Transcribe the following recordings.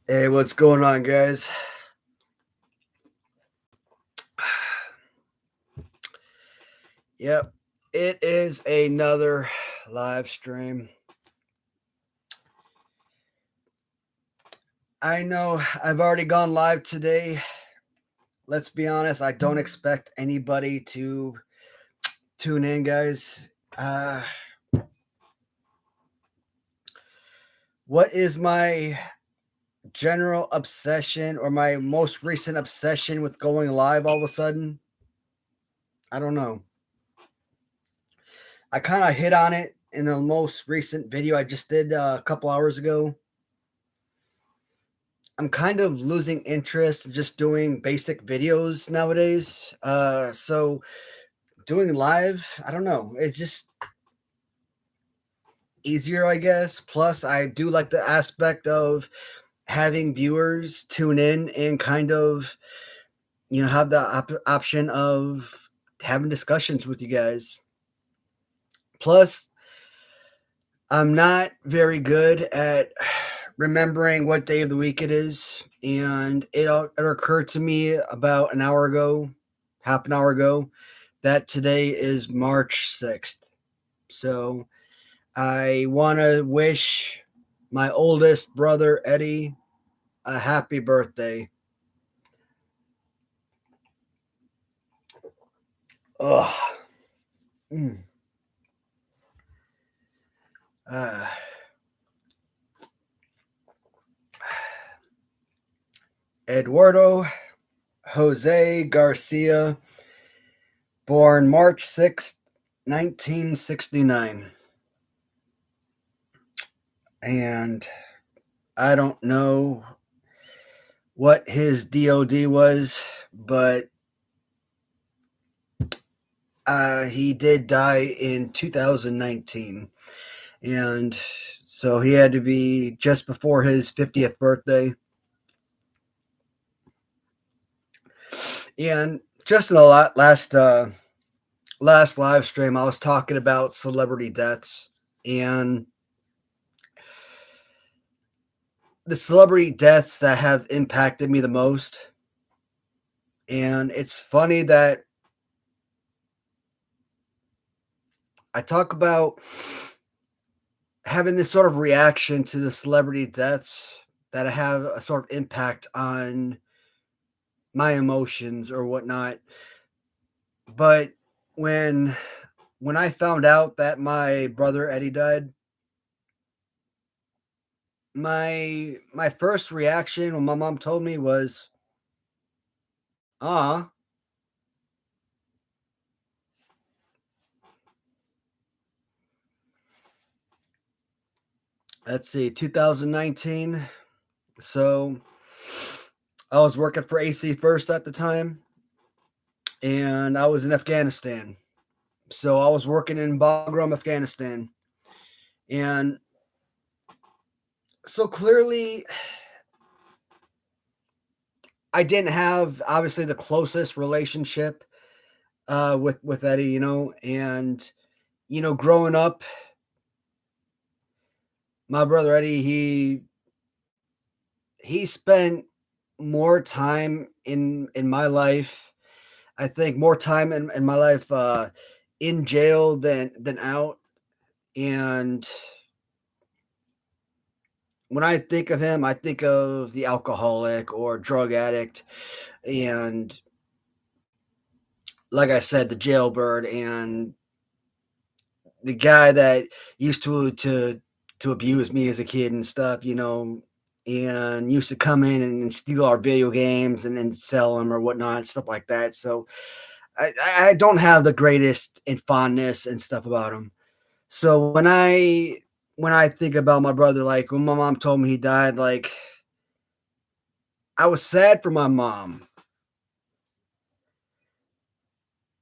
Hey, what's going on, guys? Yep, it is another live stream. I know I've already gone live today. Let's be honest, I don't expect anybody to tune in, guys. Uh, what is my general obsession or my most recent obsession with going live all of a sudden? I don't know. I kind of hit on it in the most recent video I just did a couple hours ago. I'm kind of losing interest in just doing basic videos nowadays. So doing live, I don't know. It's just easier, I guess. Plus, I do like the aspect of having viewers tune in and kind of, have the option of having discussions with you guys. Plus, I'm not very good at remembering what day of the week it is. And it occurred to me about an hour ago, half an hour ago, that today is March 6th. So I want to wish my oldest brother, Eddie, a happy birthday. Ugh. Mm. Uh, Eduardo Jose Garcia, born March 6th, 1969. And I don't know what his DOD was, but he did die in 2019. And so he had to be just before his 50th birthday. And just in the last live stream, I was talking about celebrity deaths and the celebrity deaths that have impacted me the most. And it's funny that I talk about having this sort of reaction to the celebrity deaths that have a sort of impact on my emotions or whatnot. But when when I found out that my brother Eddie died, my first reaction when my mom told me was, "Ah." Let's see, 2019. So I was working for AC First at the time, and I was in Afghanistan. So I was working in Bagram, Afghanistan, and so clearly I didn't have obviously the closest relationship with Eddie, and growing up, my brother Eddie, he spent more time in my life. I think more time in my life in jail than out. And when I think of him, I think of the alcoholic or drug addict, and like I said, the jailbird and the guy that used to abuse me as a kid and stuff, and used to come in and steal our video games and then sell them or whatnot, stuff like that. So I don't have the greatest in fondness and stuff about him. So when I think about my brother, like when my mom told me he died, like I was sad for my mom.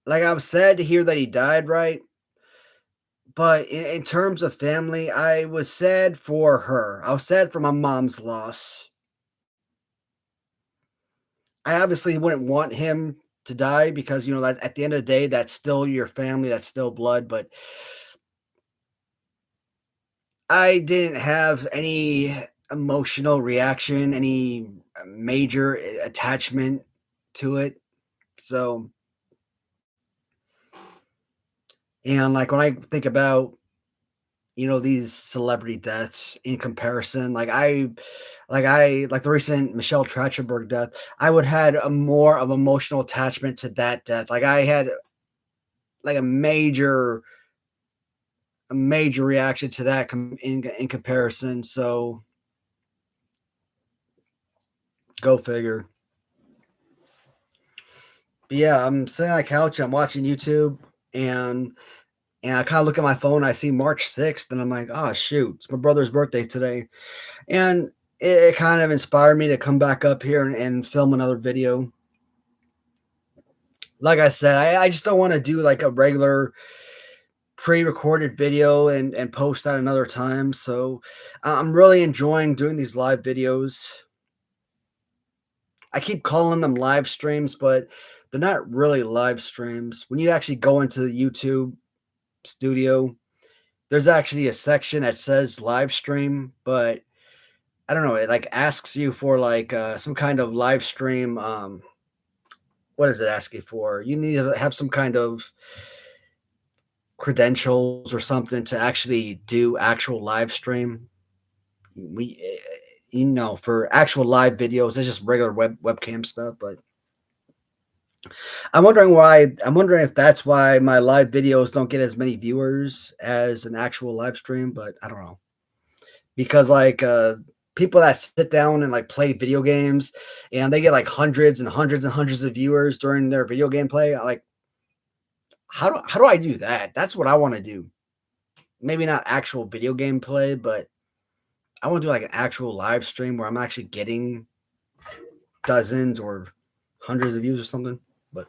Like I was sad to hear that he died, right? But in terms of family, I was sad for her. I was sad for my mom's loss. I obviously wouldn't want him to die because, at the end of the day, that's still your family, that's still blood. But I didn't have any emotional reaction, any major attachment to it. So, and like when I think about these celebrity deaths in comparison, like the recent Michelle Trachtenberg death, I would had a more of emotional attachment to that death. Like I had like a major reaction to that in comparison. So go figure. But yeah, I'm sitting on the couch, I'm watching YouTube, and I kind of look at my phone. I see March 6th, and I'm like, oh shoot, it's my brother's birthday today, and it kind of inspired me to come back up here and film another video. Like I said, I just don't want to do like a regular pre-recorded video and post that another time. So I'm really enjoying doing these live videos. I keep calling them live streams, but they're not really live streams. When you actually go into the YouTube studio, there's actually a section that says live stream, but I don't know. It like asks you for like some kind of live stream. What does it ask you for? You need to have some kind of credentials or something to actually do actual live stream. We, for actual live videos, it's just regular webcam stuff. But I'm wondering why. I'm wondering if that's why my live videos don't get as many viewers as an actual live stream. But I don't know because like people that sit down and like play video games and they get like hundreds and hundreds and hundreds of viewers during their video game play. I like how do I do that? That's what I want to do. Maybe not actual video game play, but I want to do like an actual live stream where I'm actually getting dozens or hundreds of views or something. But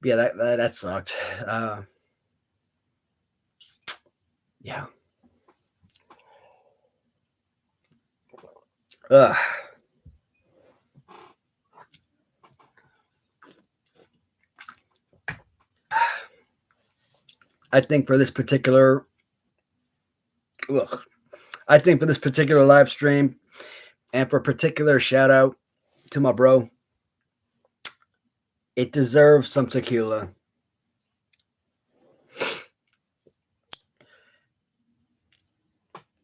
yeah, that sucked. Yeah. Ugh. I think for this particular, ugh, I think for this particular live stream and for a particular shout out to my bro, it deserves some tequila.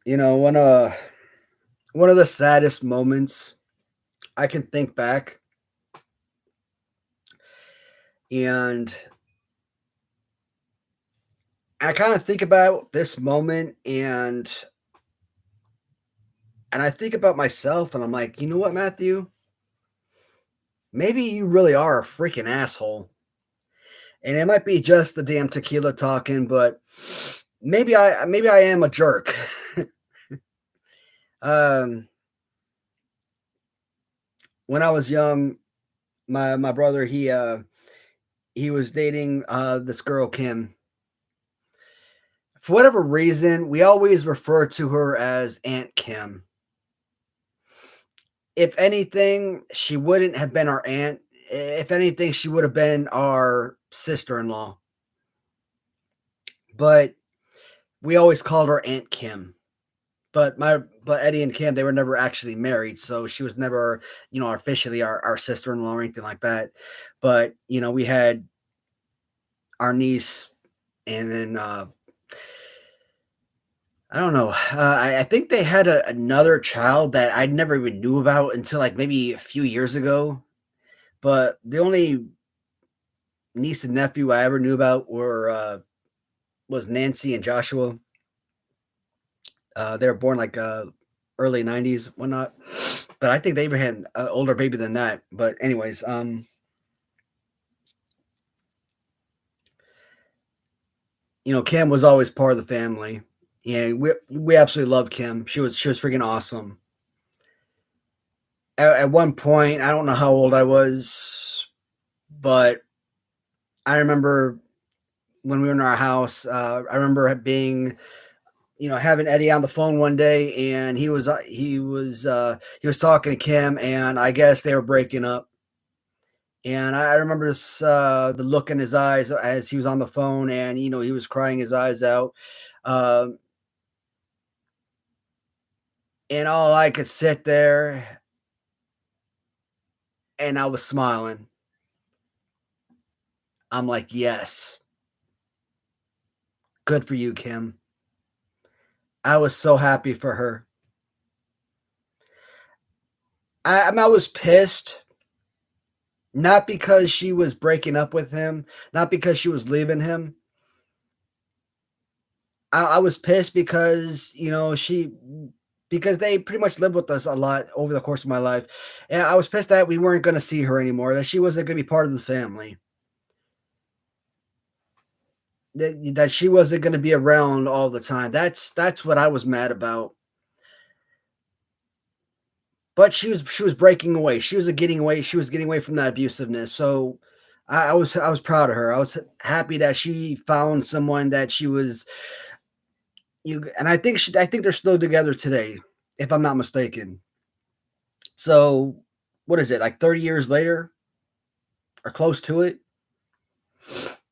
You know, one of the saddest moments I can think back, and I kind of think about this moment, and I think about myself, and I'm like, you know what, Matthew? Maybe you really are a freaking asshole. And it might be just the damn tequila talking, but maybe I am a jerk. um, when I was young, my brother he was dating this girl Kim. For whatever reason, we always refer to her as Aunt Kim. If anything, she wouldn't have been our aunt. If anything, she would have been our sister-in-law. But we always called her Aunt Kim. But Eddie and Kim, they were never actually married, so she was never, officially our sister-in-law or anything like that. But we had our niece, and then I don't know. I think they had another child that I never even knew about until like maybe a few years ago. But the only niece and nephew I ever knew about were was Nancy and Joshua. They were born like early '90s, whatnot. But I think they even had an older baby than that. But anyways, Kim was always part of the family. Yeah, we absolutely loved Kim. She was freaking awesome. At one point, I don't know how old I was, but I remember when we were in our house. I remember being, having Eddie on the phone one day, and he was talking to Kim, and I guess they were breaking up. And I remember the look in his eyes as he was on the phone, and he was crying his eyes out. Um, and all I could sit there and I was smiling. I'm like, "Yes, good for you, Kim." I was so happy for her. I was pissed, not because she was breaking up with him, not because she was leaving him. I was pissed because, because they pretty much lived with us a lot over the course of my life, and I was pissed that we weren't gonna see her anymore, that she wasn't gonna be part of the family, that she wasn't gonna be around all the time. That's what I was mad about. But she was breaking away. She was getting away from that abusiveness. So I was proud of her. I was happy that she found someone that she was and I think they're still together today, if I'm not mistaken. So what is it, like 30 years later or close to it?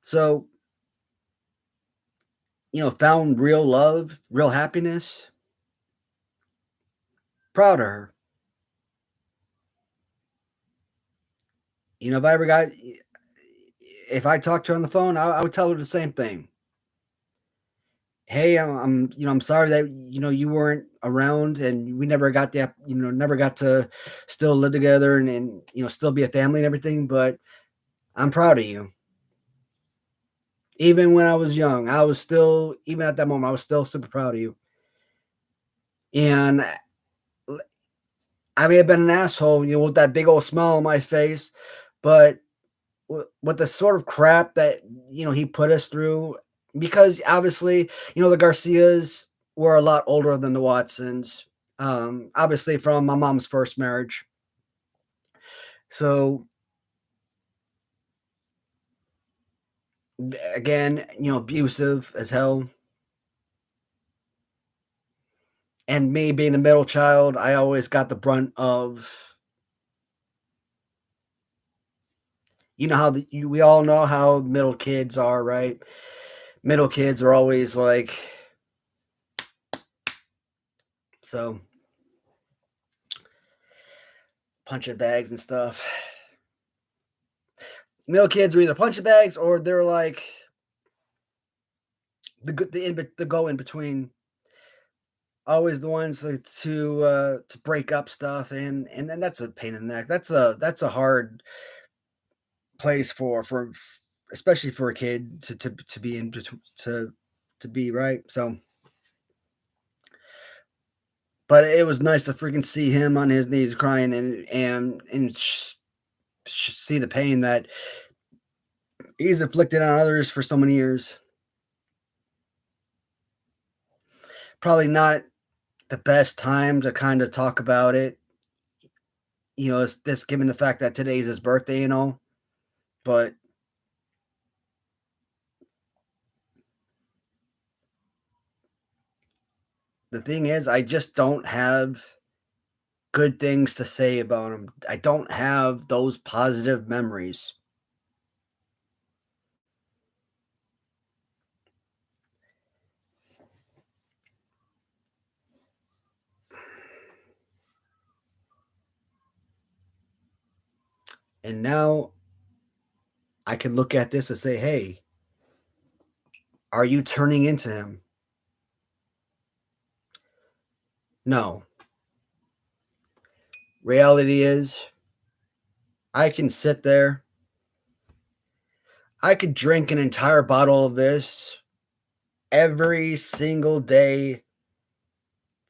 So, found real love, real happiness. Proud of her. If I ever got if I talked to her on the phone, I would tell her the same thing. Hey, I'm sorry that you weren't around and we never got that, never got to still live together and still be a family and everything, but I'm proud of you. Even when I was young, I was still even at that moment, I was still super proud of you. And I may have been an asshole, with that big old smile on my face, but with the sort of crap that he put us through, because obviously the Garcias were a lot older than the Watsons, obviously from my mom's first marriage. So again, abusive as hell. And me being the middle child, I always got the brunt of, how we all know how middle kids are, right? Middle kids are always like, so punching bags and stuff. Middle kids are either punching bags or they're like the go in between. Always the ones to break up stuff, and then that's a pain in the neck. That's a hard place for especially for a kid to be in to be right. So, but it was nice to freaking see him on his knees crying and see the pain that he's inflicted on others for so many years. Probably not the best time to kind of talk about it. It's this given the fact that today's his birthday and all. But the thing is, I just don't have good things to say about him. I don't have those positive memories. And now I can look at this and say, hey, are you turning into him? No. Reality is, I can sit there. I could drink an entire bottle of this every single day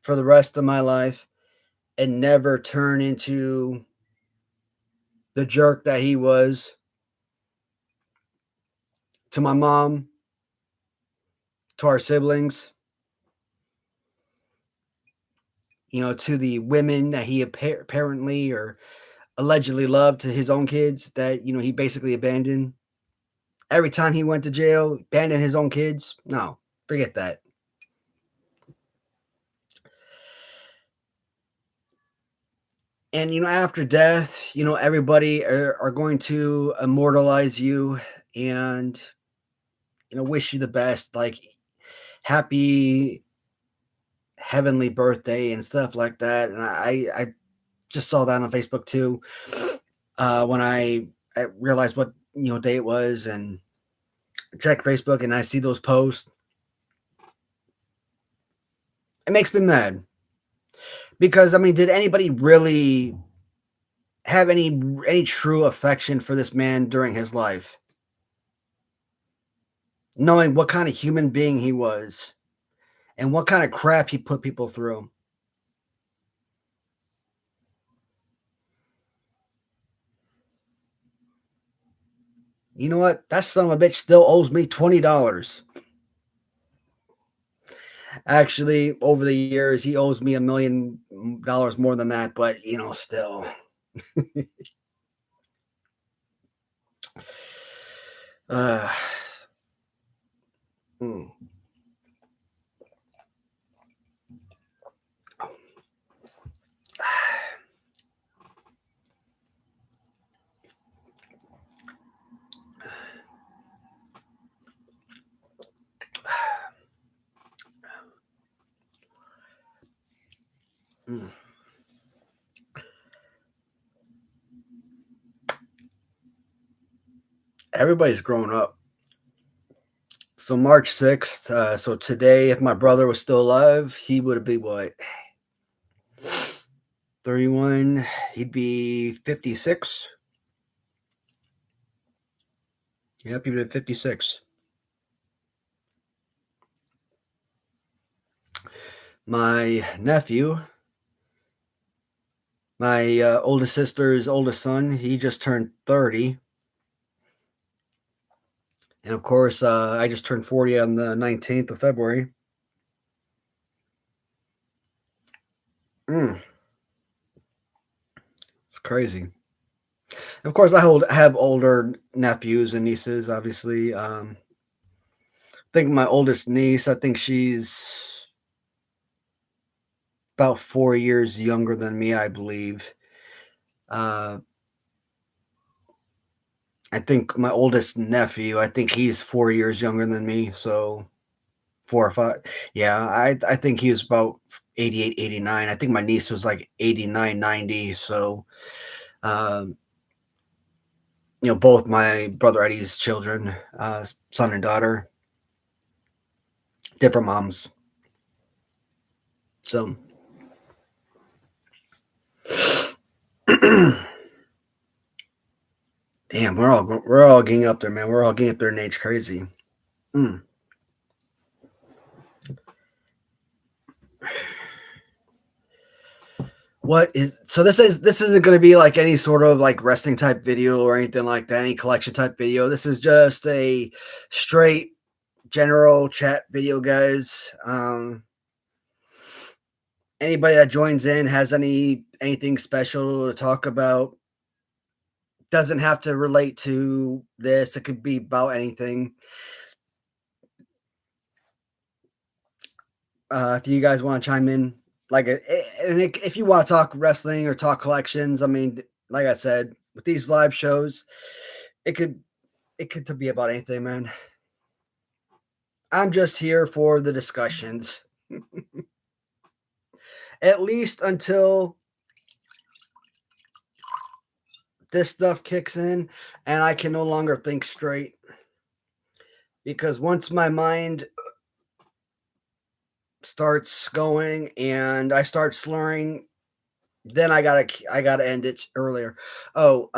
for the rest of my life and never turn into the jerk that he was to my mom, to our siblings, to the women that he apparently or allegedly loved, to his own kids that, he basically abandoned. Every time he went to jail, abandoned his own kids. No, forget that. And, after death, everybody are going to immortalize you and, wish you the best. Like, happy heavenly birthday and stuff like that. And I just saw that on Facebook too. When I realized what day it was and check Facebook and I see those posts, it makes me mad because I mean, did anybody really have any true affection for this man during his life, knowing what kind of human being he was and what kind of crap he put people through? You know what? That son of a bitch still owes me $20. Actually, over the years, he owes me $1 million more than that, but still. Uh, mm, mm. Everybody's grown up. So March 6th, so today, if my brother was still alive, he would be what? 31. He'd be 56. Yep, he'd be 56. My nephew, my oldest sister's oldest son, he just turned 30. And of course, I just turned 40 on the 19th of February. Mm, it's crazy. Of course, have older nephews and nieces, obviously. I think my oldest niece, I think she's about 4 years younger than me, I believe. Uh, I think my oldest nephew, I think he's 4 years younger than me. So 4 or 5. Yeah, I think he was about 88, 89. I think my niece was like 89, 90. So, um, both my brother Eddie's children, son and daughter, different moms. So, damn, we're all getting up there, man. We're all getting up there in age, crazy. Mm. What is so? This isn't going to be like any sort of like wrestling type video or anything like that. Any collection type video. This is just a straight general chat video, guys. Anybody that joins in has anything special to talk about, doesn't have to relate to this. It could be about anything. If you guys want to chime in, if you want to talk wrestling or talk collections, I mean, like I said, with these live shows, it could it could be about anything, man. I'm just here for the discussions, at least until this stuff kicks in and I can no longer think straight. Because once my mind starts going and I start slurring, then I gotta end it earlier. Oh,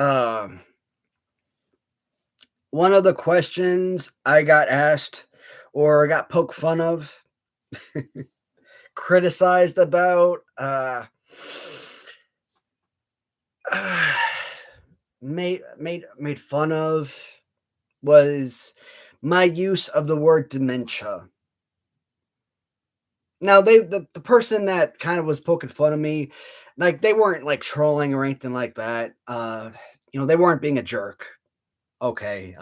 one of the questions I got asked or got poked fun of, criticized about, made fun of was my use of the word dementia. Now the person that kind of was poking fun of me, like they weren't like trolling or anything like that. They weren't being a jerk. Okay.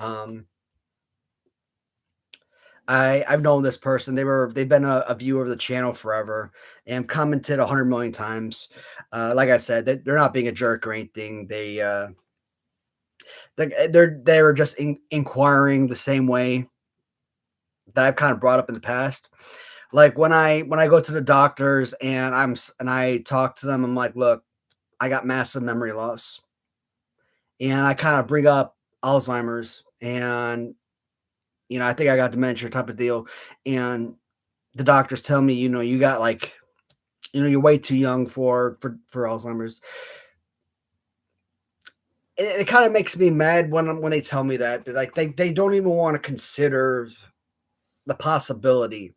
I've known this person. They've been a viewer of the channel forever and commented 100 million times. Like I said, they're not being a jerk or anything. They're just inquiring the same way that I've kind of brought up in the past. Like when I go to the doctors and and I talk to them, I'm like, look, I got massive memory loss, and I kind of bring up Alzheimer's, and I think I got dementia type of deal, and the doctors tell me, you got like, you're way too young for Alzheimer's. It kind of makes me mad when they tell me that, like they don't even want to consider the possibility.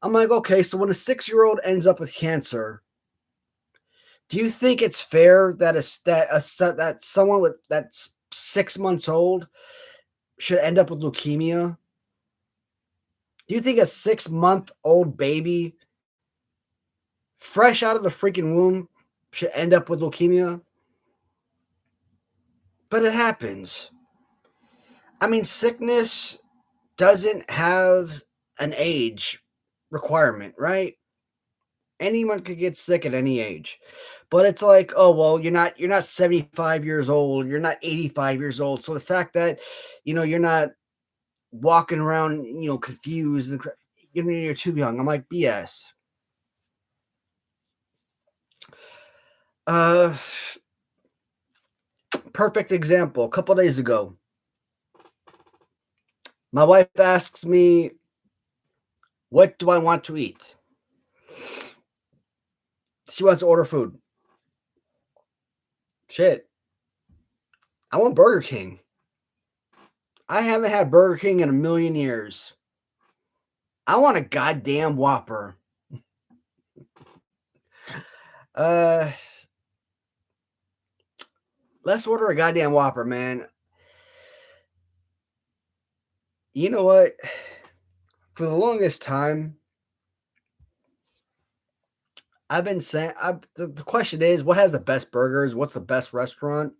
I'm like, okay, so when a 6-year-old ends up with cancer, do you think it's fair that that someone that's 6 months old should end up with leukemia? Do you think a 6-month-old baby, fresh out of the freaking womb, should end up with leukemia? But it happens. I mean, sickness doesn't have an age requirement, right? Anyone could get sick at any age. But it's like, oh well, you're not 75 years old, you're not 85 years old. So the fact that you're not walking around, confused and you're too young. I'm like, BS. Uh Perfect example. A couple days ago, my wife asks me, what do I want to eat? She wants to order food. Shit. I want Burger King. I haven't had Burger King in a million years. I want a goddamn Whopper. Uh, let's order a goddamn Whopper, man. You know what? For the longest time, I've been saying, the question is, what has the best burgers? What's the best restaurant?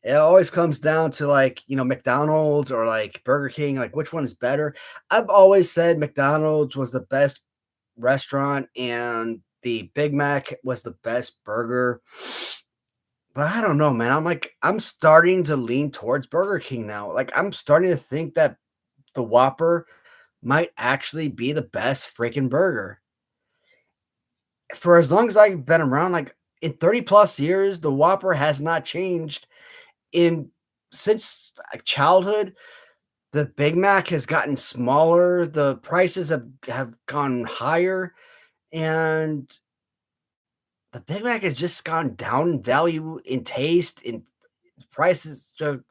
It always comes down to like, McDonald's or like Burger King, like which one is better. I've always said McDonald's was the best restaurant and the Big Mac was the best burger. But I don't know, man. I'm starting to lean towards Burger King now. Like I'm starting to think that the Whopper might actually be the best freaking burger. For as long as I've been around, like in 30 plus years, the Whopper has not changed. In Since like, childhood, the Big Mac has gotten smaller, the prices have gone higher, and the Big Mac has just gone down in value, in taste, in prices. So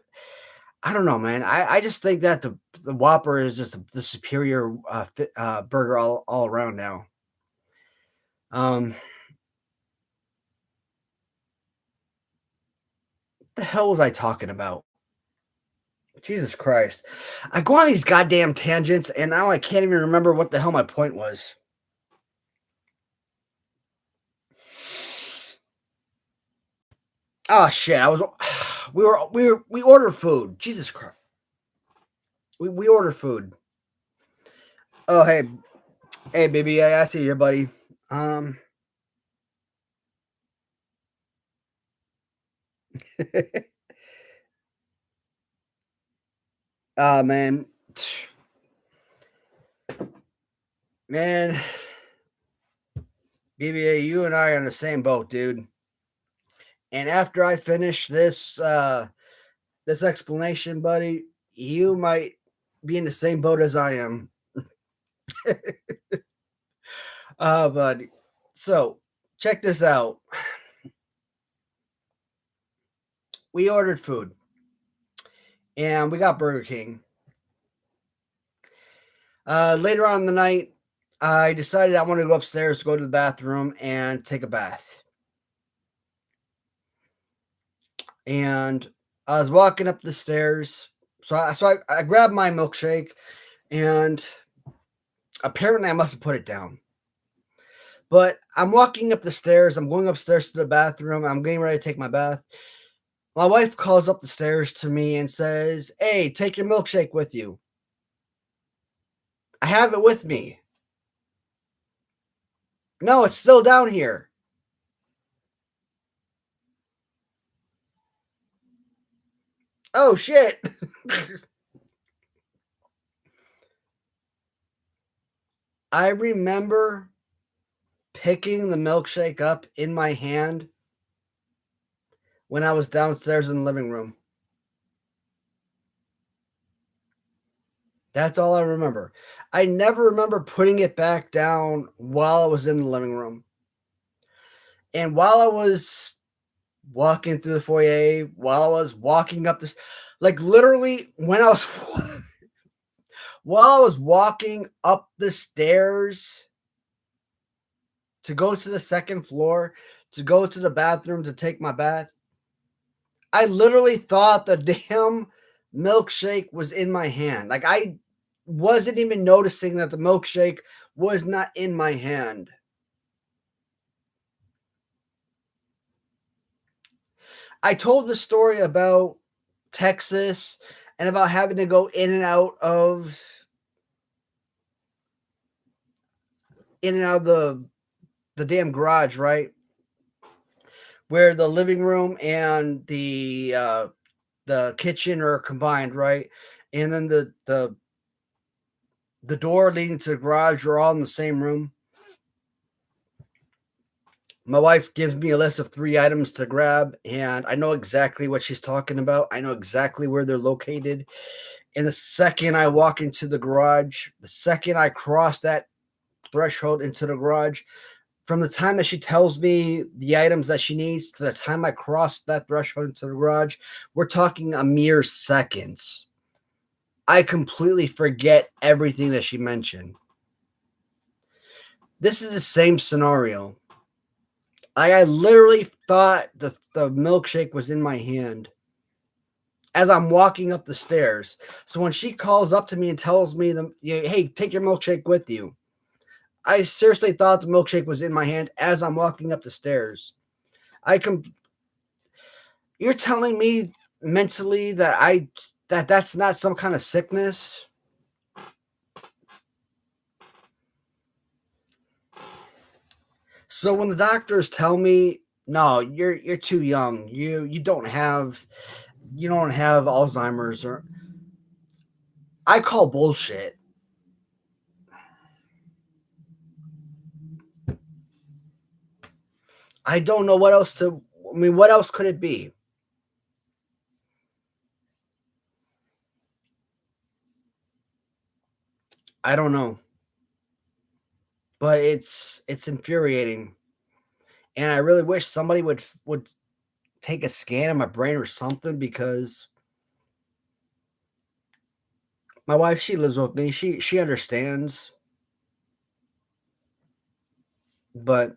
I don't know, man. I just think that the Whopper is just the superior burger all around now. Um, the hell was I talking about? Jesus Christ! I go on these goddamn tangents, and now I can't even remember what the hell my point was. Oh shit! I was we ordered food. Jesus Christ! We ordered food. Oh hey baby, I see you, buddy. Um, man, man, BBA, you and I are in the same boat, dude. And after I finish this explanation, buddy, you might be in the same boat as I am. Buddy. So check this out. We ordered food and we got Burger King. Later on in the night, I decided I wanted to go upstairs to go to the bathroom and take a bath. And I was walking up the stairs. So I grabbed my milkshake and apparently I must have put it down. But I'm walking up the stairs. I'm going upstairs to the bathroom. I'm getting ready to take my bath. My wife calls up the stairs to me and says, "Hey, take your milkshake with you." I have it with me. No, it's still down here. Oh shit. I remember picking the milkshake up in my hand when I was downstairs in the living room. That's all I remember. I never remember putting it back down while I was in the living room. And while I was walking through the foyer, while I was walking up this, like literally when I was while I was walking up the stairs to go to the second floor, to go to the bathroom to take my bath, I literally thought the damn milkshake was in my hand. Like I wasn't even noticing that the milkshake was not in my hand. I told the story about Texas and about having to go in and out of the damn garage, right? Where the living room and the kitchen are combined, right? And then the door leading to the garage are all in the same room. My wife gives me a list of 3 items to grab, and I know exactly what she's talking about. I know exactly where they're located. And the second I walk into the garage, the second I cross that threshold into the garage, from the time that she tells me the items that she needs to the time I cross that threshold into the garage, we're talking a mere seconds. I completely forget everything that she mentioned. This is the same scenario. I literally thought the milkshake was in my hand as I'm walking up the stairs. So when she calls up to me and tells me, hey, take your milkshake with you, I seriously thought the milkshake was in my hand as I'm walking up the stairs. You're telling me mentally that's not some kind of sickness? So when the doctors tell me, no, you're too young, you don't have Alzheimer's, or I call bullshit. I don't know what else to. I mean, what else could it be? I don't know, but it's infuriating, and I really wish somebody would take a scan of my brain or something, because my wife, she lives with me. She understands, but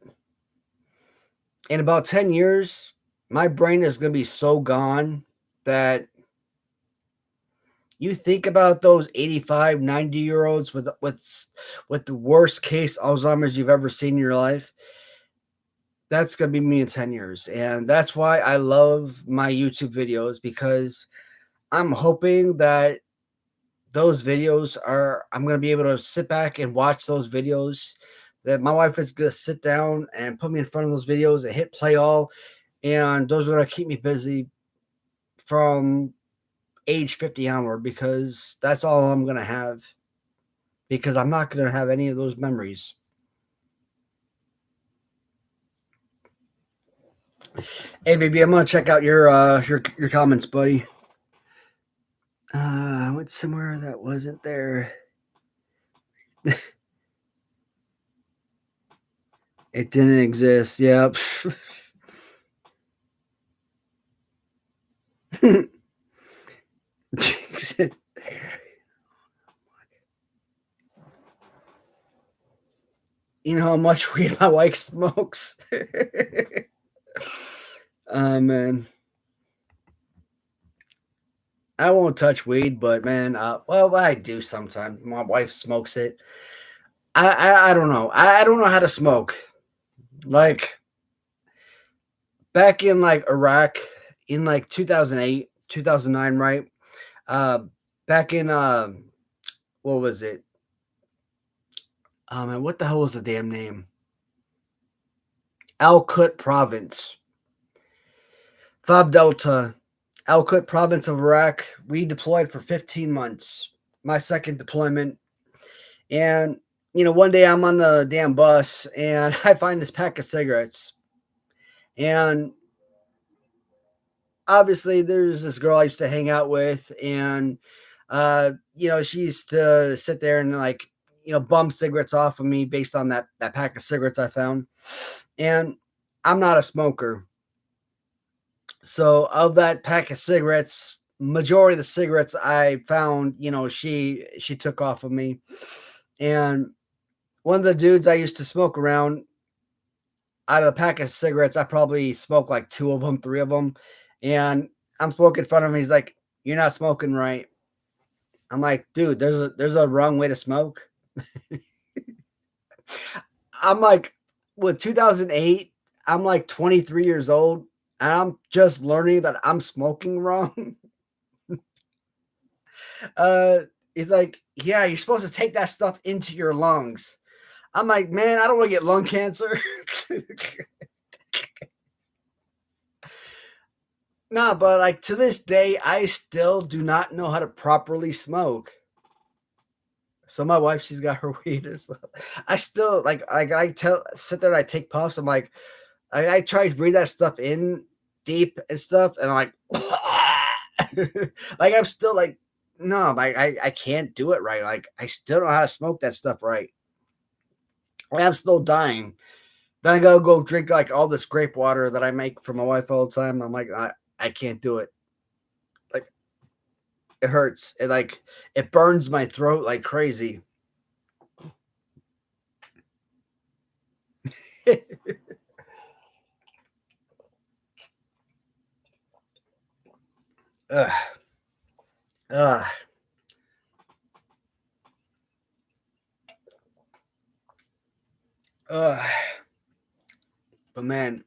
in about 10 years, my brain is going to be so gone that you think about those 85, 90-year olds with the worst case Alzheimer's you've ever seen in your life. That's going to be me in 10 years. And that's why I love my YouTube videos, because I'm hoping that I'm going to be able to sit back and watch those videos, that my wife is going to sit down and put me in front of those videos and hit play all. And those are going to keep me busy from age 50 onward, because that's all I'm going to have, because I'm not going to have any of those memories. Hey, baby, I'm going to check out your comments, buddy. I went somewhere that wasn't there. It didn't exist. Yep. You know how much weed my wife smokes? Oh, man. I won't touch weed, but man, well, I do sometimes. My wife smokes it. I don't know. I don't know how to smoke. Like back in like Iraq in like 2008, 2009, right? Uh, back in what was it? Man, what the hell was the damn name? Al Qut province, Fob Delta, Al Qut province of Iraq. We deployed for 15 months. My second deployment, and one day I'm on the damn bus and I find this pack of cigarettes. And obviously, there's this girl I used to hang out with, and she used to sit there and like, bum cigarettes off of me based on that pack of cigarettes I found. And I'm not a smoker. So of that pack of cigarettes, majority of the cigarettes I found, she took off of me. And one of the dudes I used to smoke around, out of the pack of cigarettes, I probably smoked like two of them, three of them. And I'm smoking in front of him. He's like, "You're not smoking right." I'm like, "Dude, there's a wrong way to smoke." I'm like, with 2008, I'm like 23 years old, and I'm just learning that I'm smoking wrong. uh, he's like, "Yeah, you're supposed to take that stuff into your lungs." I'm like, "Man, I don't want to get lung cancer." Nah, but like to this day, I still do not know how to properly smoke. So my wife, she's got her weed and stuff. I still like I sit there and I take puffs. I'm like, I try to breathe that stuff in deep and stuff, and I'm like, like I'm still like, no, like I can't do it right. Like I still don't know how to smoke that stuff right. I'm still dying. Then I gotta go drink like all this grape water that I make for my wife all the time. I'm like, I can't do it. Like it hurts. It burns my throat like crazy. Ugh. Ugh. Ugh. But man,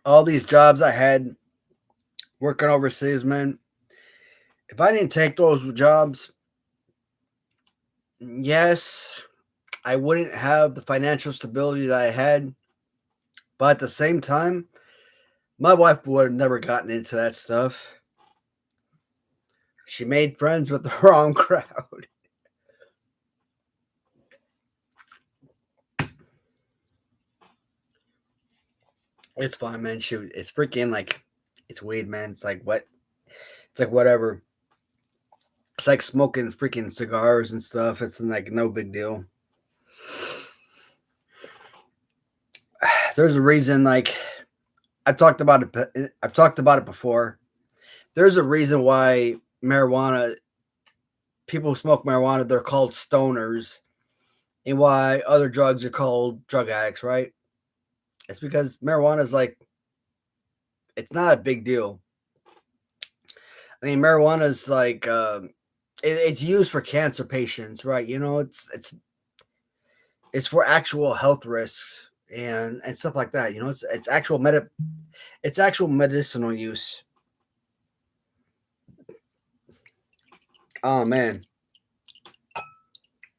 all these jobs I had working overseas, man, if I didn't take those jobs, yes, I wouldn't have the financial stability that I had. But at the same time, my wife would have never gotten into that stuff. She made friends with the wrong crowd. It's fine, man. Shoot, it's freaking like it's weed, man. It's like what? It's like whatever. It's like smoking freaking cigars and stuff. It's like no big deal. There's a reason. Like I talked about it. I've talked about it before. There's a reason why marijuana people who smoke marijuana they're called stoners, and why other drugs are called drug addicts. Right? It's because marijuana is like it's not a big deal. I mean, marijuana is like it's used for cancer patients, right? It's for actual health risks and stuff like that. It's actual medicinal use. Oh man,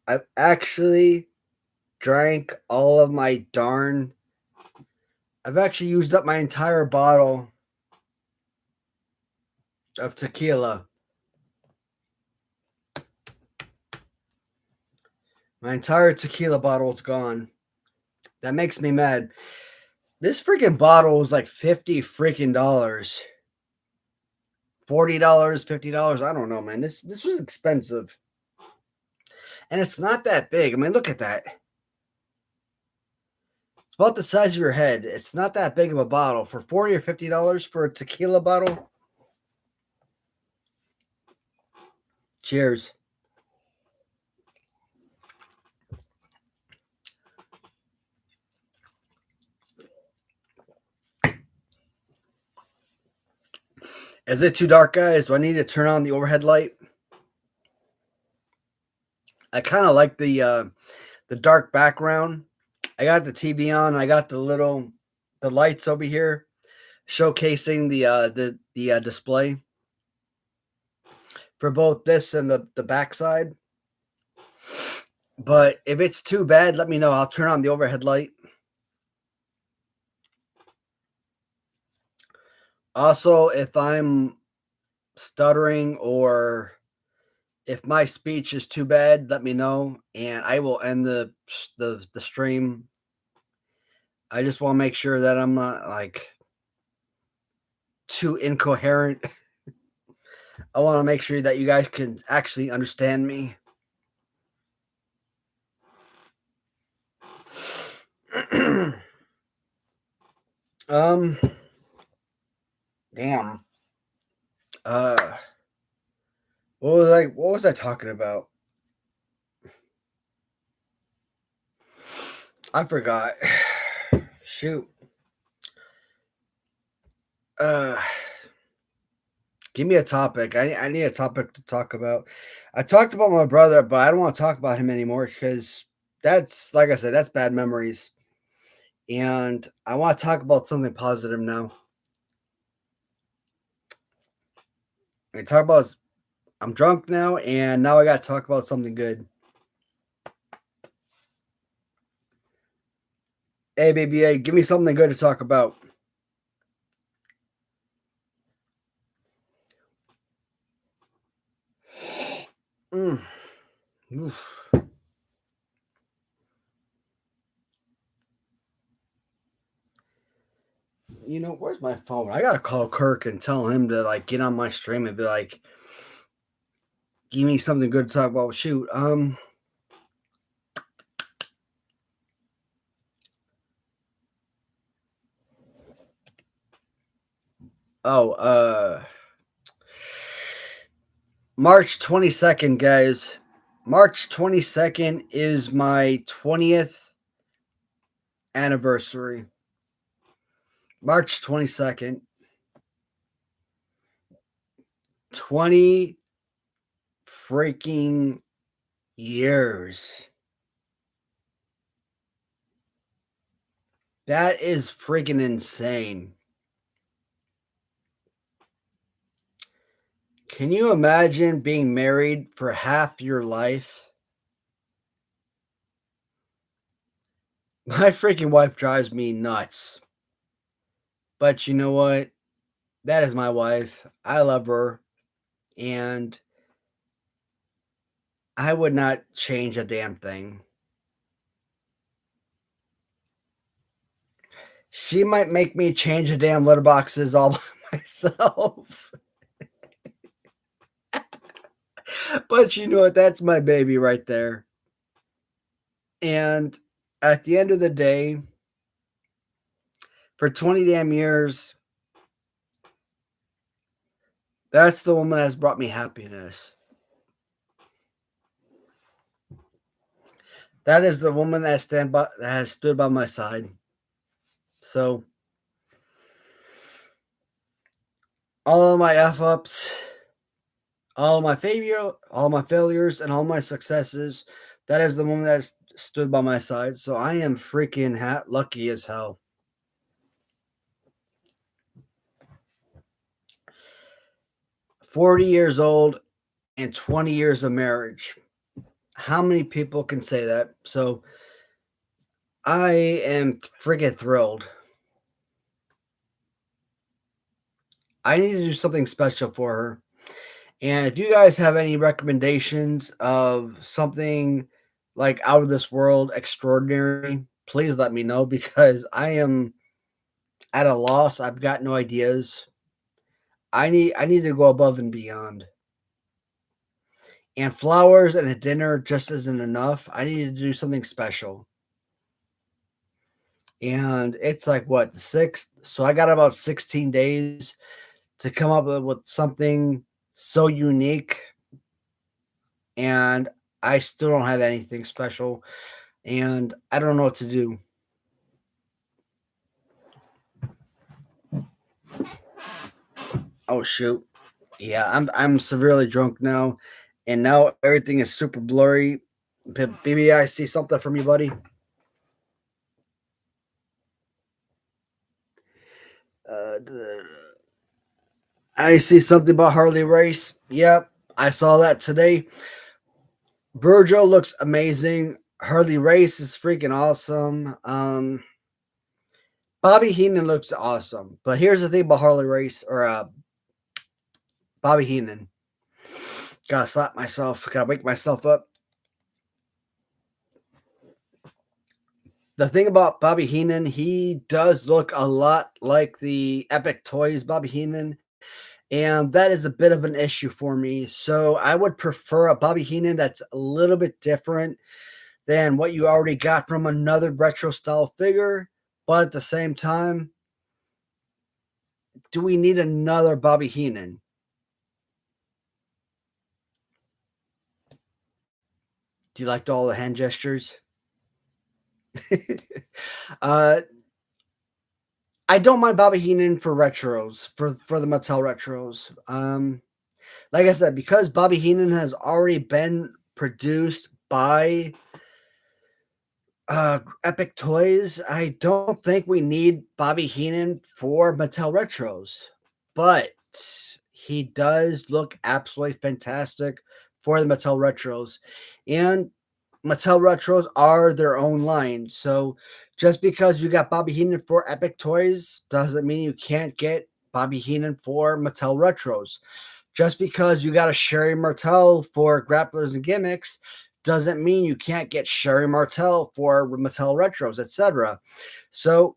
I've actually drank all of my darn. I've actually used up my entire bottle of tequila. My entire tequila bottle is gone. That makes me mad. This freaking bottle is like 50 freaking dollars. $40, $50. I don't know, man. This was expensive. And it's not that big. I mean, look at that. It's about the size of your head. It's not that big of a bottle. For $40 or $50 for a tequila bottle. Cheers. Is it too dark, guys? Do I need to turn on the overhead light? I kind of like the dark background. I got the TV on. I got the lights over here showcasing the display for both this and the backside. But if it's too bad, let me know. I'll turn on the overhead light. Also, if I'm stuttering or If my speech is too bad, let me know, and I will end the stream. I just want to make sure that I'm not like too incoherent. I want to make sure that you guys can actually understand me. um, damn. Uh, what was I talking about? I forgot. Shoot. Uh, Give me a topic. I need a topic to talk about. I talked about my brother, but I don't want to talk about him anymore because that's like I said, that's bad memories. And I want to talk about something positive now. I talk about I'm drunk now, and now I got to talk about something good. Hey, baby, hey, give me something good to talk about. Mm. Oof. Where's my phone? I gotta call Kirk and tell him to like get on my stream and be like, give me something good to talk about. Shoot. Oh, March 22nd, guys. March 22nd is my 20th anniversary. March 22nd. 20 freaking years. That is freaking insane. Can you imagine being married for half your life? My freaking wife drives me nuts. But you know what? That is my wife. I love her. And I would not change a damn thing. She might make me change a damn litter boxes all by myself. But you know what? That's my baby right there. And at the end of the day, for 20 damn years, that's the woman that's brought me happiness. That is the woman that has stood by my side. So all of my F ups, all my failures, and all my successes, that is the woman that stood by my side. So I am freaking lucky as hell. 40 years old and 20 years of marriage. How many people can say that? So I am freaking thrilled. I need to do something special for her. And if you guys have any recommendations of something like out of this world extraordinary, please let me know because I am at a loss. I've got no ideas. I need to go above and beyond. And flowers and a dinner just isn't enough. I need to do something special. And it's like what, the 6th? So I got about 16 days to come up with something so unique. And I still don't have anything special. And I don't know what to do. Oh shoot. Yeah, I'm severely drunk now. And now everything is super blurry. Baby, I see something from you, buddy. Uh, I see something about Harley Race. Yep, I saw that today. Virgil looks amazing. Harley Race is freaking awesome. Bobby Heenan looks awesome. But here's the thing about Harley Race or Bobby Heenan. Gotta slap myself. Gotta wake myself up. The thing about Bobby Heenan, he does look a lot like the Epic Toys Bobby Heenan, and that is a bit of an issue for me. So I would prefer a Bobby Heenan that's a little bit different than what you already got from another retro style figure. But at the same time, do we need another Bobby Heenan? Do you like all the hand gestures? uh, I don't mind Bobby Heenan for retros, for the Mattel retros. Like I said, because Bobby Heenan has already been produced by Epic Toys, I don't think we need Bobby Heenan for Mattel retros. But he does look absolutely fantastic for the Mattel retros. And Mattel retros are their own line. So just because you got Bobby Heenan for Epic Toys doesn't mean you can't get Bobby Heenan for Mattel retros. Just because you got a Sherry Martel for grapplers and gimmicks doesn't mean you can't get Sherry Martel for Mattel retros, etc. So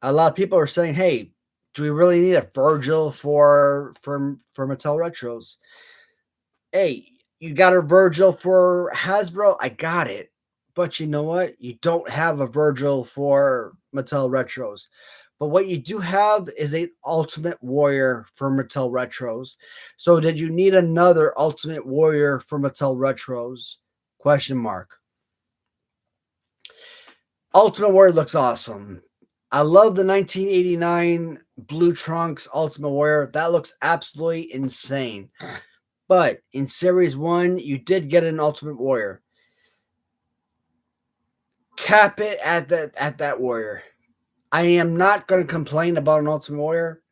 a lot of people are saying, "Hey, do we really need a Virgil for Mattel retros?" Hey, you got a Virgil for Hasbro? I got it. But you know what? You don't have a Virgil for Mattel Retros. But what you do have is a Ultimate Warrior for Mattel Retros. So did you need another Ultimate Warrior for Mattel Retros? Question mark. Ultimate Warrior looks awesome. I love the 1989 Blue Trunks Ultimate Warrior. That looks absolutely insane. But in Series 1, you did get an Ultimate Warrior. Cap it at that Warrior. I am not going to complain about an Ultimate Warrior.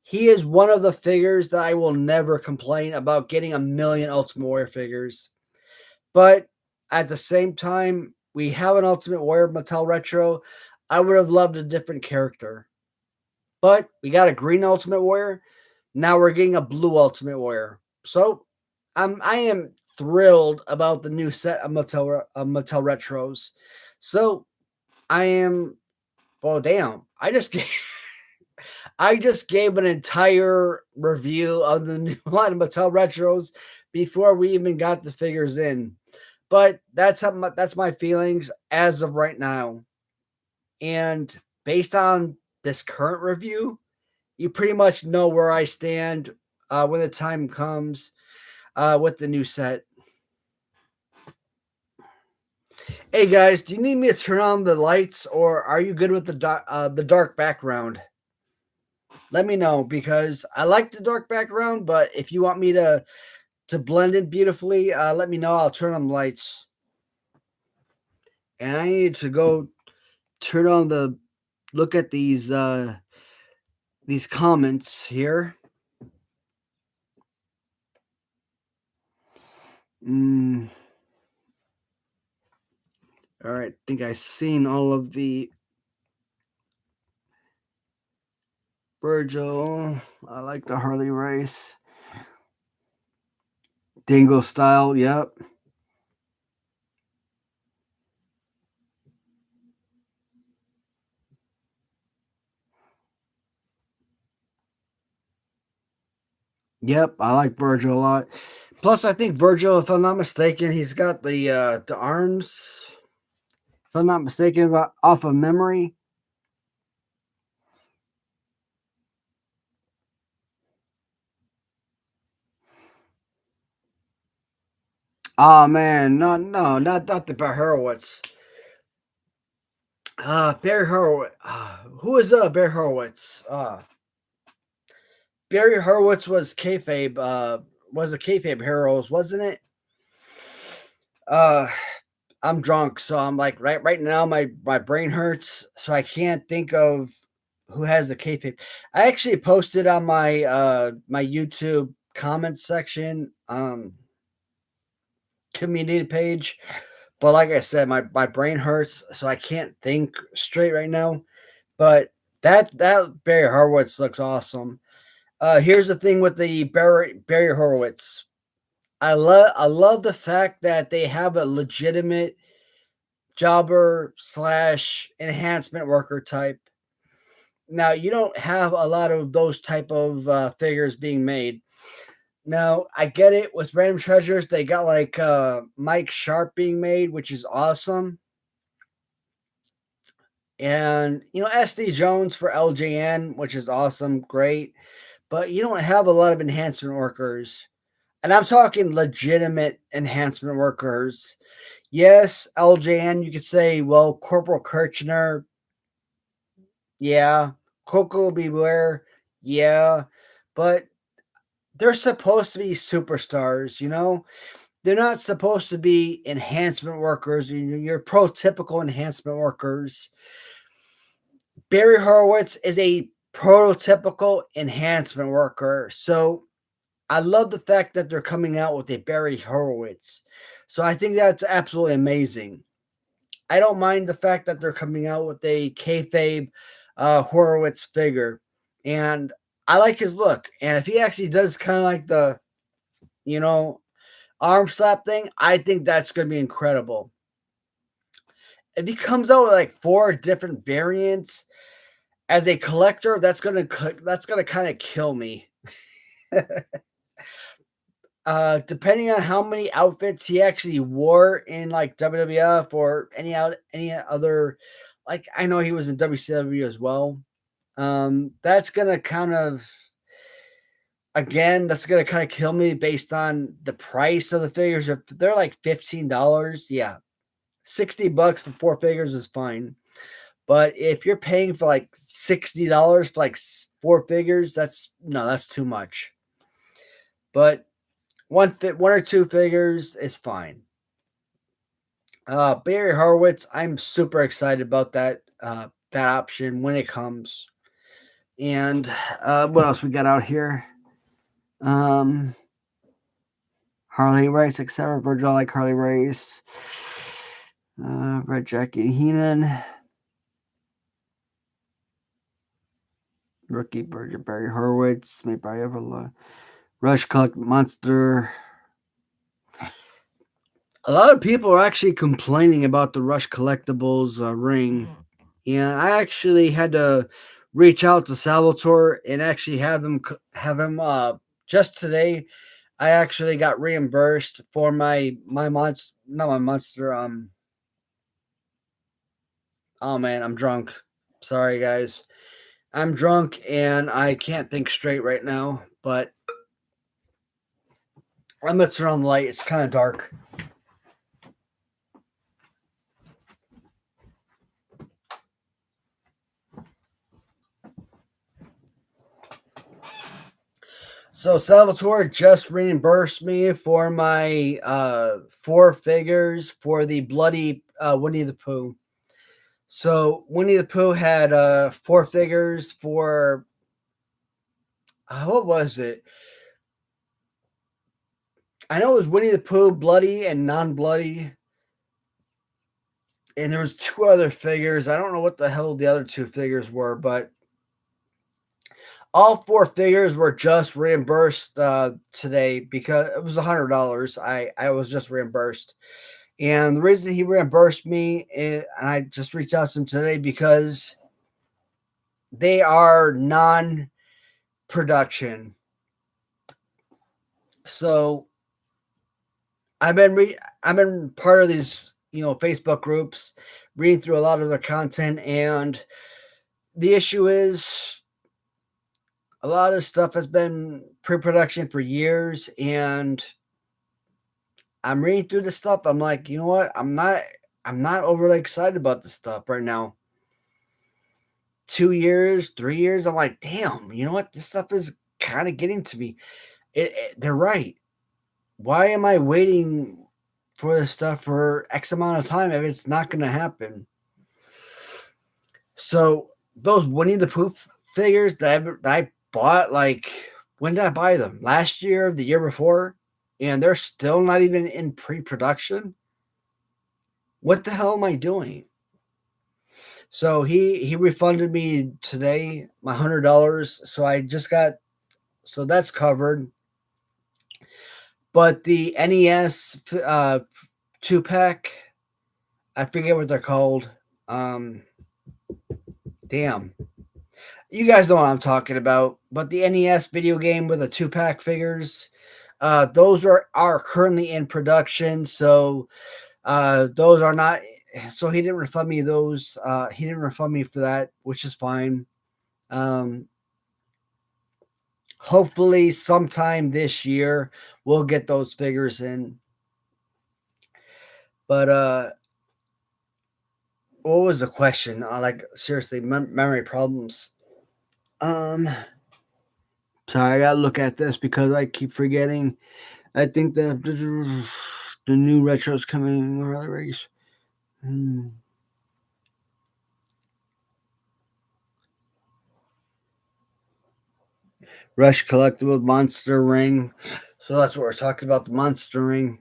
He is one of the figures that I will never complain about getting a million Ultimate Warrior figures. But at the same time, we have an Ultimate Warrior Mattel Retro. I would have loved a different character. But we got a green Ultimate Warrior. Now we're getting a blue Ultimate Warrior. So I am thrilled about the new set of Mattel Retros. So I am well damn. I just gave an entire review of the new line of Mattel Retros before we even got the figures in. But that's my feelings as of right now. And based on this current review, you pretty much know where I stand when the time comes with the new set. Hey guys, do you need me to turn on the lights, or are you good with the dark background? Let me know, because I like the dark background, but if you want me to blend in beautifully, let me know. I'll turn on the lights. And I need to go turn on the look at these comments here. All right, I think I've seen all of the Virgil. I like the Harley race. Dingo style, yep. Yep, I like Virgil a lot. Plus, I think Virgil, if I'm not mistaken, he's got the arms. If I'm not mistaken, off of memory. Oh man, not the Bear Horowitz. Barry Horowitz. Who is Barry Horowitz? Barry Horowitz was kayfabe. Was a kayfabe heroes, wasn't it? Uh, I'm drunk, so I'm like right now my brain hurts, so I can't think of who has the kayfabe. I actually posted on my YouTube comments section community page, but like I said, my brain hurts, so I can't think straight right now. But that Barry Horowitz looks awesome. Here's the thing with the Barry Horowitz. I love the fact that they have a legitimate jobber slash enhancement worker type. Now you don't have a lot of those type of figures being made. Now I get it with Random Treasures. They got like Mike Sharp being made, which is awesome, and SD Jones for LJN, which is awesome, great. But you don't have a lot of enhancement workers, and I'm talking legitimate enhancement workers. Yes, LJN, you could say, well, Corporal Kirchner, yeah. Coco Beware, yeah. But they're supposed to be superstars, you know? They're not supposed to be enhancement workers, your prototypical enhancement workers. Barry Horowitz is a prototypical enhancement worker. So I love the fact that they're coming out with a Barry Horowitz. So I think that's absolutely amazing. I don't mind the fact that they're coming out with a kayfabe Horowitz figure, and I like his look. And if he actually does kind of like the you know arm slap thing, I think that's going to be incredible. If he comes out with like four different variants as a collector, that's gonna kind of kill me. Depending on how many outfits he actually wore in like WWF or any other, like I know he was in WCW as well. That's gonna kind of Again, that's gonna kind of kill me based on the price of the figures. If they're like $15, yeah, $60 for four figures is fine. But if you're paying for like $60 for like four figures, that's too much. But one or two figures is fine. Barry Horowitz, I'm super excited about that option when it comes. And what else we got out here? Um, Harley Race, etc. Virgil like Harley Race. Red Jackie Heenan. Rookie Virgil Barry Horowitz. Made by Everla. Rush Collect Monster. A lot of people are actually complaining about the Rush Collectibles ring. And I actually had to reach out to Salvatore and actually have him just today. I actually got reimbursed for my monster, not my monster. Oh man, I'm drunk. Sorry guys, I'm drunk and I can't think straight right now. But I'm gonna turn on the light. It's kind of dark. So Salvatore just reimbursed me for my four figures for the bloody Winnie the Pooh. So Winnie the Pooh had four figures for what was it? I know it was Winnie the Pooh, bloody and non-bloody, and there was two other figures. I don't know what the hell the other two figures were, but all four figures were just reimbursed today because it was $100. I was just reimbursed, and the reason he reimbursed me, and I just reached out to him today because they are non-production. So I've been part of these Facebook groups, reading through a lot of their content, and the issue is a lot of stuff has been pre-production for years, and I'm reading through this stuff. I'm like, you know what? I'm not overly excited about this stuff right now. 2 years, 3 years, I'm like, damn, you know what? This stuff is kind of getting to me. They're right. Why am I waiting for this stuff for X amount of time if it's not going to happen? So those Winnie the Pooh figures that I bought, like, when did I buy them? Last year, the year before, and they're still not even in pre-production. What the hell am I doing? So he refunded me today my $100. So that's covered. But the NES 2 pack, I forget what they're called. Um, damn. You guys know what I'm talking about. But the NES video game with the 2 pack figures, those are currently in production. So those are not. So he didn't refund me those. He didn't refund me for that, which is fine. Um, Hopefully, sometime this year we'll get those figures in. But what was the question? Like seriously, memory problems. Um, Sorry, I gotta look at this because I keep forgetting. I think the new retro's coming. Race. Rush collectible monster ring. So that's what we're talking about. The monster ring.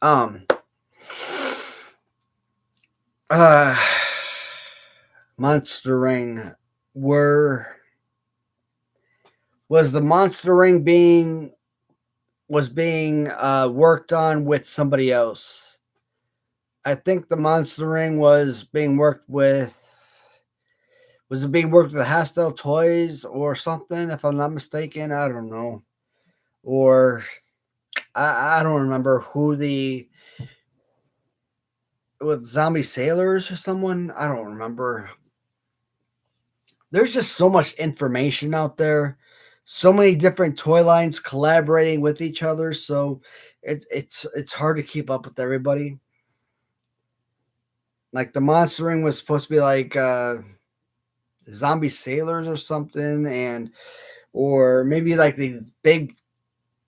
Um. Uh. Monster ring. Were was the monster ring being worked on with somebody else? I think the monster ring was being worked with. Was it being worked with Hastel Toys or something? If I'm not mistaken, I don't know. Or I don't remember who the with Zombie Sailors or someone. I don't remember. There's just so much information out there, so many different toy lines collaborating with each other. So it's hard to keep up with everybody. Like the Monster Ring was supposed to be like Zombie Sailors or something, and or maybe like the big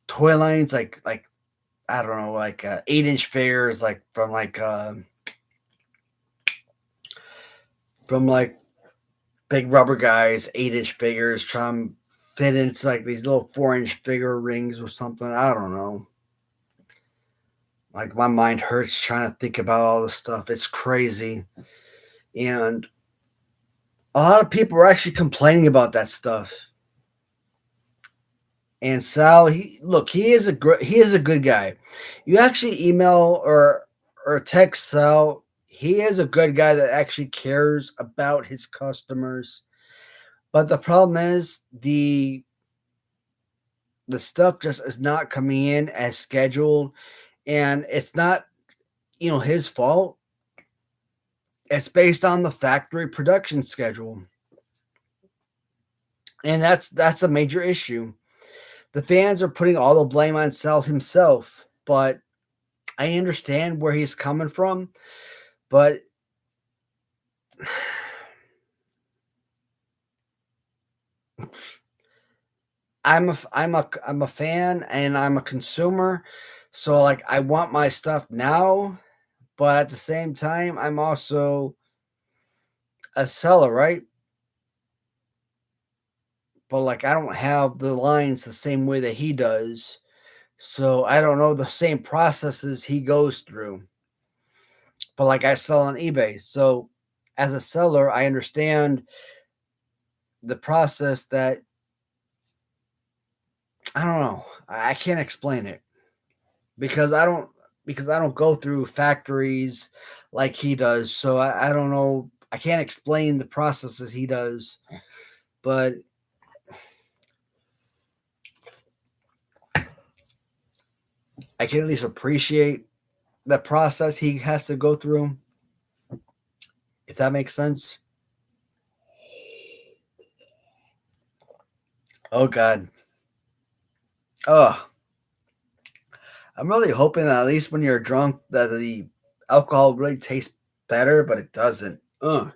toy lines, like I don't know, like 8-inch figures, like from like big rubber guys, 8-inch figures, trying to fit into like these little 4-inch figure rings or something. I don't know. Like my mind hurts trying to think about all this stuff. It's crazy, and a lot of people are actually complaining about that stuff. And Sal, he is a good guy. You actually email or text Sal. He is a good guy that actually cares about his customers. But the problem is the stuff just is not coming in as scheduled, and it's not his fault. It's based on the factory production schedule, and that's a major issue. The fans are putting all the blame on Sal himself, but I understand where he's coming from. But I'm a fan and I'm a consumer, so like I want my stuff now, but at the same time I'm also a seller, right? But like I don't have the lines the same way that he does, so I don't know the same processes he goes through. But like I sell on eBay, so as a seller, I understand the process that I don't know. I can't explain it because I don't go through factories like he does. So I don't know. I can't explain the processes he does, but I can at least appreciate the process he has to go through, if that makes sense. Oh God. Oh, I'm really hoping that at least when you're drunk that the alcohol really tastes better, but it doesn't. Ugh.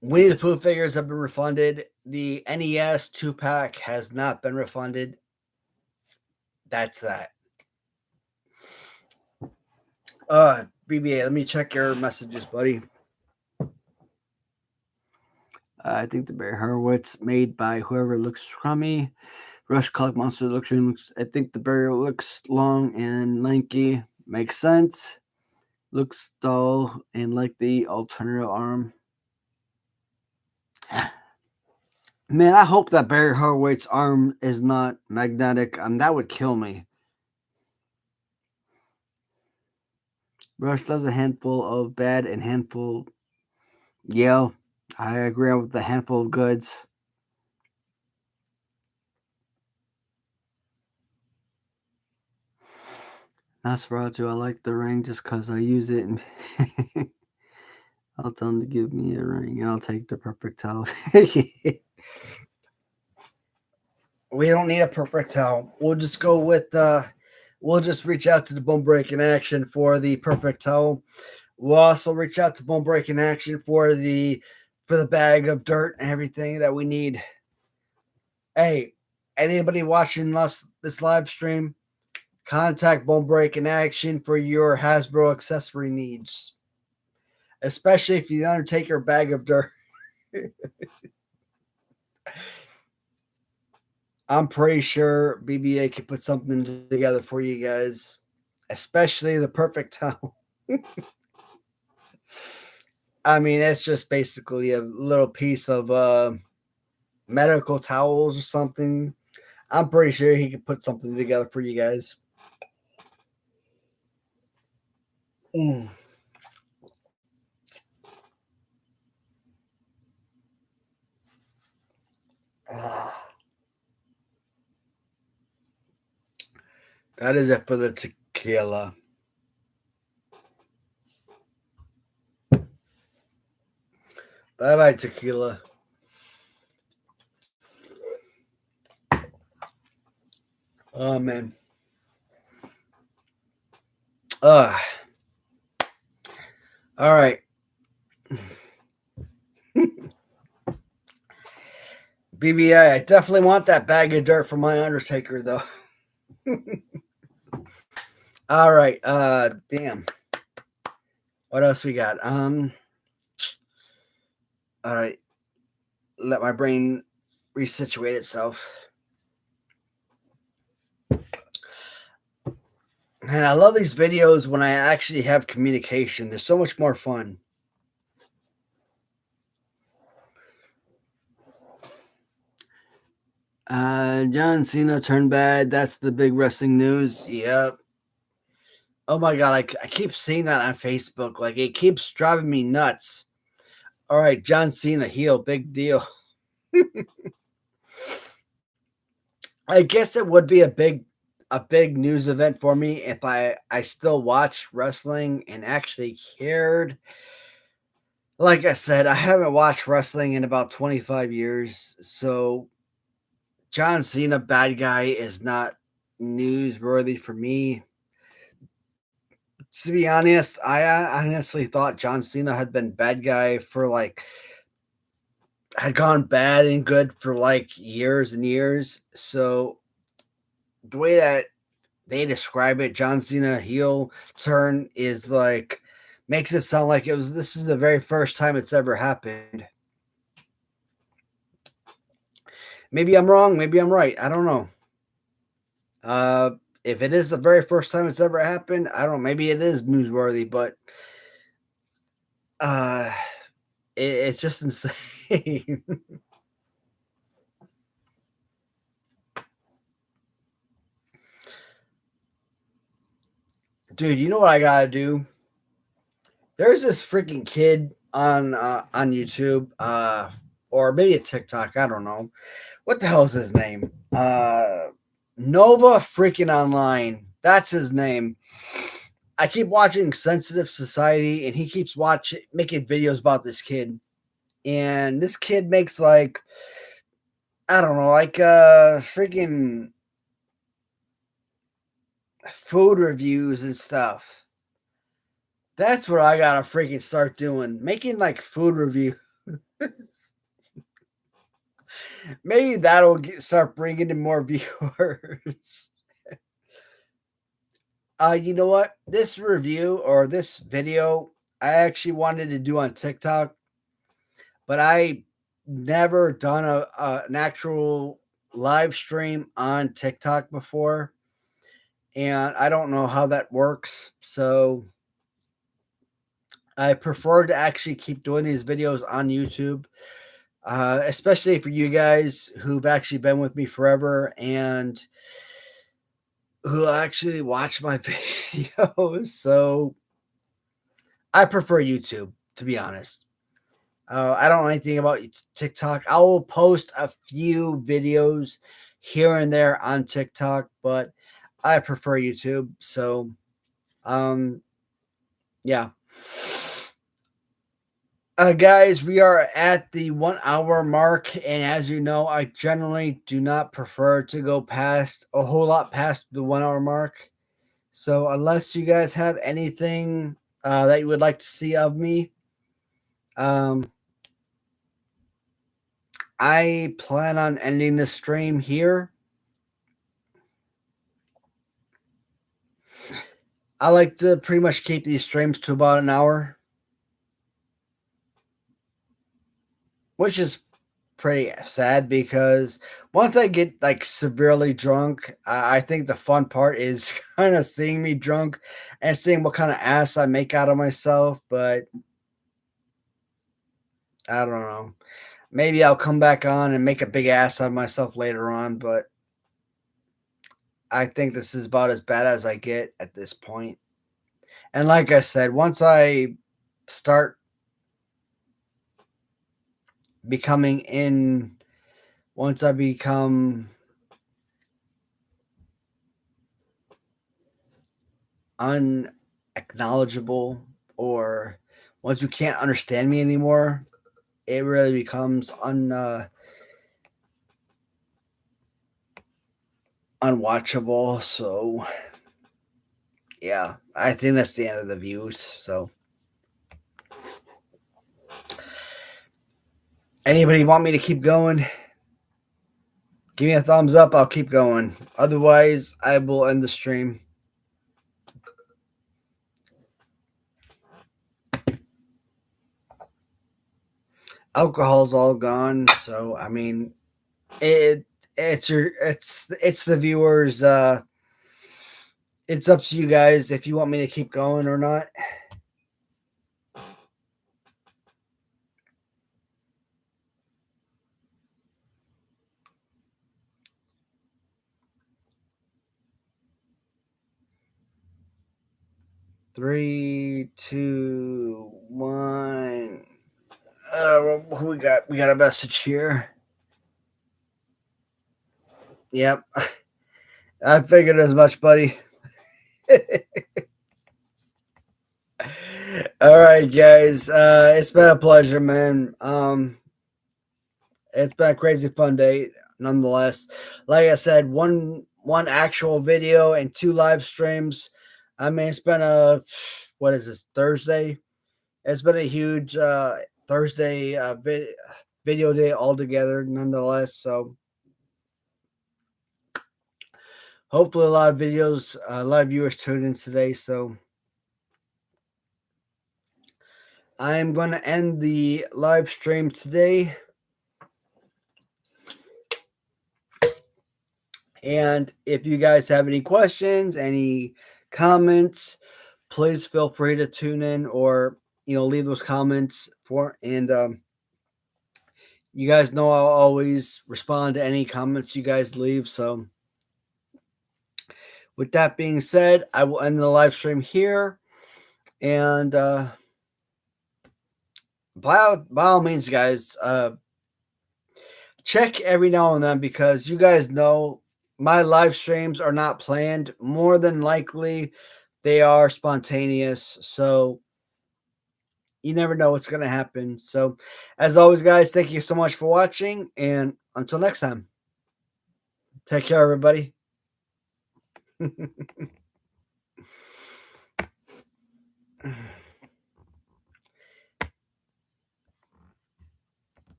Winnie the Pooh figures have been refunded. The NES 2 pack has not been refunded. That's that. BBA, let me check your messages, buddy. I think the Barry Horowitz made by whoever looks crummy. Rush Clock Monster looks. I think the barrier looks long and lanky. Makes sense. Looks dull and like the alternative arm. Man, I hope that Barry Horowitz' arm is not magnetic. That would kill me. Rush does a handful of bad and handful. Yeah, I agree with the handful of goods. Nosferatu, I like the ring just because I use it. And I'll tell him to give me a ring and I'll take the perfect towel. We don't need a perfect towel. We'll just go with we'll just reach out to the Bone Breaking Action for the perfect towel. We'll also reach out to Bone Breaking Action for the bag of dirt and everything that we need. Hey, anybody watching this live stream, contact Bone Breaking Action for your Hasbro accessory needs, especially if you the Undertaker bag of dirt. I'm pretty sure BBA can put something together for you guys, especially the perfect towel. I mean, it's just basically a little piece of medical towels or something. I'm pretty sure he could put something together for you guys. Mm. Ah, that is it for the tequila. Bye bye, tequila. Oh, man. Uh, all right. BBA, I definitely want that bag of dirt for my Undertaker, though. All right. Damn. What else we got? All right. Let my brain resituate itself. And I love these videos when I actually have communication. They're so much more fun. John Cena turned bad. That's the big wrestling news. Yep. Oh my god, I keep seeing that on Facebook. Like it keeps driving me nuts. All right, John Cena heel, big deal. I guess it would be a big news event for me if I still watch wrestling and actually cared. Like I said, I haven't watched wrestling in about 25 years, so John Cena bad guy is not newsworthy for me. To be honest, I honestly thought John Cena had been bad guy for had gone bad and good for like years and years. So the way that they describe it, John Cena heel turn is like makes it sound like this is the very first time it's ever happened. Maybe I'm wrong, maybe I'm right. I don't know. Uh if it is the very first time it's ever happened, I don't know, maybe it is newsworthy, but uh it's just insane. Dude, you know what I gotta do? There's this freaking kid on YouTube, or maybe a TikTok. I don't know what the hell is his name. Nova freaking Online. That's his name. I keep watching Sensitive Society, and he keeps making videos about this kid. And this kid makes like I don't know, like freaking food reviews and stuff. That's what I gotta freaking start doing. Making like food reviews. Maybe that'll start bringing in more viewers. You know what? This review or this video, I actually wanted to do on TikTok, but I never done an actual live stream on TikTok before, and I don't know how that works. So I prefer to actually keep doing these videos on YouTube. especially for you guys who've actually been with me forever and who actually watch my videos. So I prefer YouTube, to be honest. I don't know anything about TikTok. I will post a few videos here and there on TikTok, but I prefer YouTube. So, um, yeah. Guys, we are at the 1 hour mark, and as you know, I generally do not prefer to go past a whole lot past the 1 hour mark. So, unless you guys have anything that you would like to see of me, um, I plan on ending this stream here. I like to pretty much keep these streams to about an hour, which is pretty sad because once I get like severely drunk, I think the fun part is kind of seeing me drunk and seeing what kind of ass I make out of myself. But I don't know. Maybe I'll come back on and make a big ass out of myself later on. But I think this is about as bad as I get at this point. And like I said, start becoming in, once I become unacknowledgeable, or once you can't understand me anymore, it really becomes unwatchable. So yeah, I think that's the end of the views. So anybody want me to keep going? Give me a thumbs up. I'll keep going. Otherwise, I will end the stream. Alcohol's all gone, so I mean, it it's the viewers. It's up to you guys if you want me to keep going or not. Three, two, one. Who we got? We got a message here. Yep, I figured as much, buddy. All right, guys. It's been a pleasure, man. It's been a crazy fun day, nonetheless. Like I said, one actual video and 2 live streams. I mean, it's been a, what is this, Thursday? It's been a huge Thursday video day altogether, nonetheless. So hopefully, a lot of videos, a lot of viewers tuned in today. So I'm going to end the live stream today. And if you guys have any questions, any comments, please feel free to tune in or leave those comments for. And you guys know I'll always respond to any comments you guys leave. So with that being said, I will end the live stream here. And by all means, guys, check every now and then, because you guys know my live streams are not planned. More than likely, they are spontaneous. So you never know what's going to happen. So, as always, guys, thank you so much for watching. And until next time, take care, everybody.